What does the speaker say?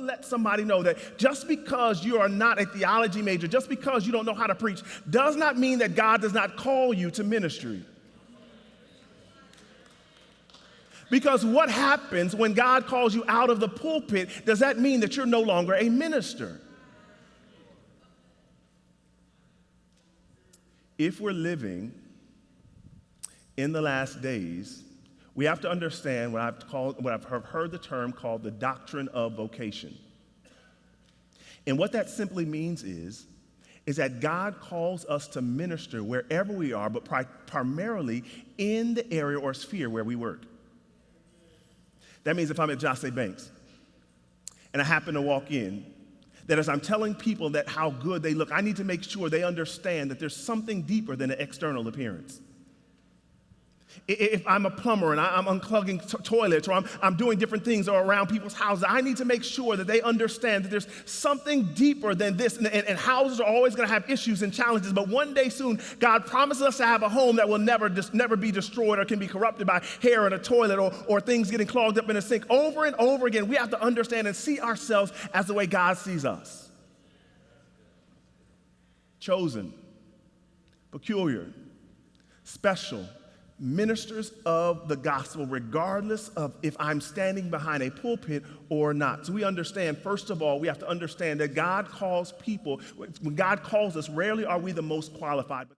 let somebody know that just because you are not a theology major, just because you don't know how to preach, does not mean that God does not call you to ministry. Because what happens when God calls you out of the pulpit, does that mean that you're no longer a minister? If we're living in the last days, we have to understand what I've heard the term called the doctrine of vocation. And what that simply means is that God calls us to minister wherever we are, but primarily in the area or sphere where we work. That means if I'm at Toussaint Banks and I happen to walk in, that as I'm telling people that how good they look, I need to make sure they understand that there's something deeper than an external appearance. If I'm a plumber and I'm unclogging toilets, or I'm doing different things around people's houses, I need to make sure that they understand that there's something deeper than this. And houses are always going to have issues and challenges, but one day soon, God promises us to have a home that will never be destroyed or can be corrupted by hair in a toilet or things getting clogged up in a sink. Over and over again, we have to understand and see ourselves as the way God sees us. Chosen, peculiar, special, ministers of the gospel, regardless of if I'm standing behind a pulpit or not. So we understand, first of all, we have to understand that God calls people, when God calls us, rarely are we the most qualified.